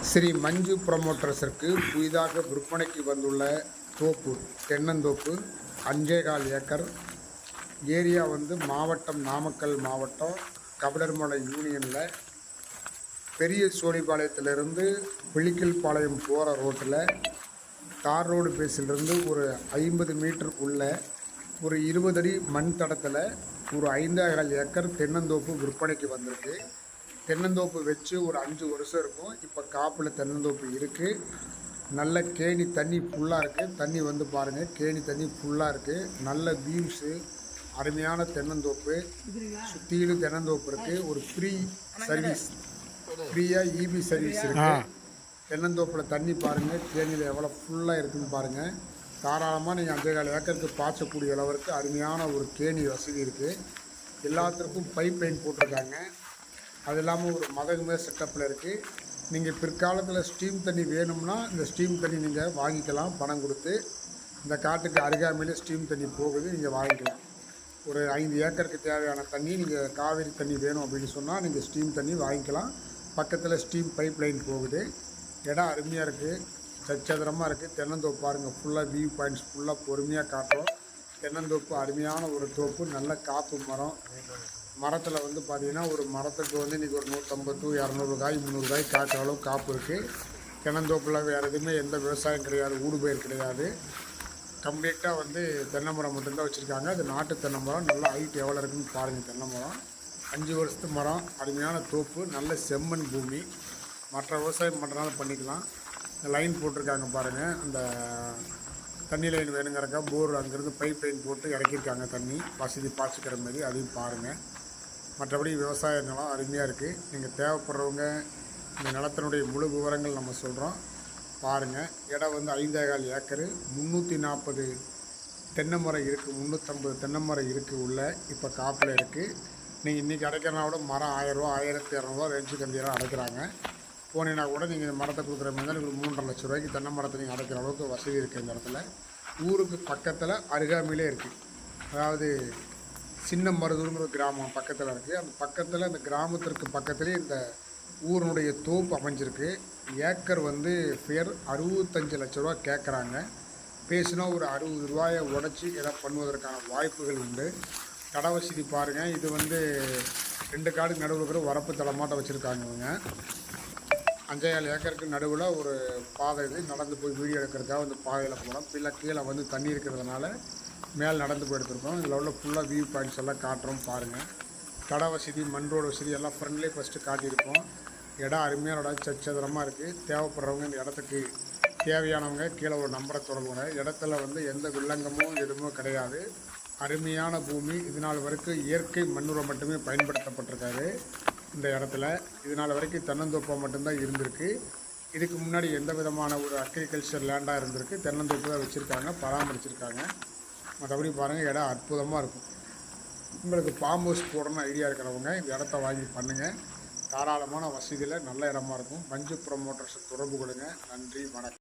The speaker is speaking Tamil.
ஸ்ரீ மஞ்சு ப்ரமோட்டர்ஸிற்கு புதிதாக விற்பனைக்கு வந்துள்ள தோப்பு தென்னந்தோப்பு 5.25 ஏக்கர். ஏரியா மாவட்டம் நாமக்கல் மாவட்டம் கபிலர்மலை யூனியனில் பெரிய சோழிபாளையத்திலிருந்து பிளிக்கல்பாளையம் போகிற ரோட்டில் தார் ரோடு பேஸிலிருந்து ஒரு 50 மீட்டர் உள்ள ஒரு 20 அடி மண் தடத்தில் ஒரு 5.25 ஏக்கர் தென்னந்தோப்பு விற்பனைக்கு வந்திருக்கு. தென்னந்தோப்பு வச்சு ஒரு 5 வருஷம் இருக்கும். இப்போ காப்பில் தென்னந்தோப்பு இருக்குது. நல்ல கேணி தண்ணி ஃபுல்லாக இருக்குது. தண்ணி பாருங்கள், கேணி தண்ணி ஃபுல்லாக இருக்குது. நல்ல வியூஸு, அருமையான தென்னந்தோப்பு. சுற்றிலும் தென்னந்தோப்பு இருக்குது. ஒரு ஃப்ரீ சர்வீஸ், ஃப்ரீயாக இபி சர்வீஸ் இருக்குது. தென்னந்தோப்பில் தண்ணி பாருங்கள், கேணியில் எவ்வளோ ஃபுல்லாக இருக்குதுன்னு பாருங்கள். தாராளமாக நீங்கள் 5.25 ஏக்கருக்கு பாய்ச்சக்கூடிய அளவிற்கு அருமையான ஒரு கேணி வசதி இருக்குது. எல்லாத்திற்கும் பைப் லைன் போட்டிருக்காங்க. அது இல்லாமல் ஒரு மதகுமே செட்டப்பில் இருக்குது. நீங்கள் பிற்காலத்தில் ஸ்டீம் தண்ணி வேணும்னா இந்த ஸ்டீம் தண்ணி நீங்கள் வாங்கிக்கலாம். பணம் கொடுத்து இந்த காட்டுக்கு அருகாமையிலே ஸ்டீம் தண்ணி போகுது, நீங்கள் வாங்கிக்கலாம். ஒரு 5 ஏக்கருக்கு தேவையான தண்ணி நீங்கள் காவிரி தண்ணி வேணும் அப்படின்னு சொன்னால் நீங்கள் ஸ்டீம் தண்ணி வாங்கிக்கலாம். பக்கத்தில் ஸ்டீம் பைப் லைன் போகுது. இடம் அருமையாக இருக்குது, சச்சதரமாக இருக்குது. தென்னந்தோப்பு பாருங்கள், ஃபுல்லாக வியூ பாயிண்ட்ஸ் ஃபுல்லாக பொறுமையாக காட்டும். தென்னந்தோப்பு அருமையான ஒரு தோப்பு. நல்ல காப்பு மரம். மரத்தில் பார்த்தீங்கன்னா ஒரு மரத்துக்கு இன்றைக்கி ஒரு 150 200 காய் 300 காய் காய்க்கிற அளவு காப்பு இருக்குது. தென்னந்தோப்பில் வேறு எதுவுமே எந்த விவசாயம் கிடையாது, ஊடுபயிர் கிடையாது. கம்ப்ளீட்டாக தென்னை மரம் மட்டும்தான் வச்சுருக்காங்க. அது நாட்டு தென்னை மரம். நல்லா ஹைட் எவ்வளோ இருக்குதுன்னு பாருங்கள். தென்னை மரம் 5 வருஷத்து மரம். அருமையான தோப்பு, நல்ல செம்மண் பூமி. மற்ற விவசாயம் பண்ணுறனால பண்ணிக்கலாம். லைன் போட்டிருக்காங்க பாருங்கள். அந்த தண்ணி லைன் வேணுங்கிறக்கா போர் அங்கேருந்து பைப் லைன் போட்டு இறக்கியிருக்காங்க. தண்ணி வசதி பாய்ச்சிக்கிற மாதிரி அதையும் பாருங்கள். மற்றபடி விவசாய நிலம் அருமையாக இருக்குது. நீங்கள் தேவைப்படுறவங்க இந்த நிலத்தினுடைய முழு விவரங்கள் நம்ம சொல்கிறோம், பாருங்கள். இடம் 5.25 ஏக்கரு. 340 தென்னை மரம் இருக்குது. 350 தென்னை மரம் இருக்குது உள்ள. இப்போ காப்பில் இருக்குது. நீங்கள் இன்றைக்கி அடைக்கிறனா கூட மரம் 1000 ரூபா 1200 ரேஞ்சுக்கு அந்த இடம் அடைக்கிறாங்க. போனீங்கன்னா கூட நீங்கள் இந்த மரத்தை கொடுக்குற மாதிரி தான் உங்களுக்கு 3.5 லட்ச ரூபாய்க்கு தென்னை மரத்தை நீங்கள் அடைக்கிற அளவுக்கு வசதி இருக்குது. இந்த இடத்துல ஊருக்கு பக்கத்தில் அருகாமையிலே இருக்குது. அதாவது சின்ன மருதூருங்கிற கிராமம் பக்கத்தில் இருக்குது. அந்த பக்கத்தில் அந்த கிராமத்திற்கு பக்கத்துலேயே இந்த ஊரினுடைய தோப்பு அமைஞ்சிருக்கு. ஏக்கர் பேர் 65 லட்ச ரூபா கேட்குறாங்க. பேசினா ஒரு 60 ரூபாயை உடச்சி எதாவது பண்ணுவதற்கான வாய்ப்புகள் உண்டு. கடை வசதி பாருங்கள். இது 2 காடுக்கு நடுவில் இருக்கிற வரப்பு தளமாட்டம் வச்சுருக்காங்க இவங்க. 5.25 ஏக்கருக்கு நடுவில் ஒரு பாதை. இது நடந்து போய் வீடியோ எடுக்கிறதுக்காக பாதையில் போகிறோம். கீழே தண்ணி இருக்கிறதுனால மேலே நடந்து போய் எடுத்துருக்கோம். இதில் உள்ள ஃபுல்லாக வியூ பாயிண்ட்ஸ் எல்லாம் காட்டுறோம் பாருங்கள். கடை வசதி, மண் ரோடு வசதி எல்லாம் ஃப்ரெண்ட்லேயே ஃபஸ்ட்டு காட்டியிருக்கோம். இடம் அருமையான இடம், சச்சதரமாக இருக்குது. தேவைப்படுறவங்க இந்த இடத்துக்கு தேவையானவங்க கீழே ஒரு நம்பரை தொடர்புங்க. இடத்துல எந்த வில்லங்கமும் எதுவுமே கிடையாது. அருமையான பூமி. இதனால் வரைக்கும் இயற்கை மண்ணுரம் மட்டுமே பயன்படுத்தப்பட்டிருக்காரு இந்த இடத்துல. இதனால் வரைக்கும் தென்னந்தோப்பாக மட்டும்தான் இருந்திருக்கு. இதுக்கு முன்னாடி எந்த விதமான ஒரு அக்ரிகல்ச்சர் லேண்டாக இருந்திருக்கு. தென்னந்தோப்பு தான் வச்சுருக்காங்க, பராமரிச்சிருக்காங்க. மற்றபடி பாருங்கள், இடம் அற்புதமாக இருக்கும். உங்களுக்கு ஃபார்ம் ஹவுஸ் போடணும்னு ஐடியா இருக்கிறவங்க இந்த இடத்த வாங்கி பண்ணுங்கள். தாராளமான வசதியில் நல்ல இடமா இருக்கும். மஞ்சு ப்ரமோட்டர்ஸ் தொடர்பு கொடுங்க. நன்றி, வணக்கம்.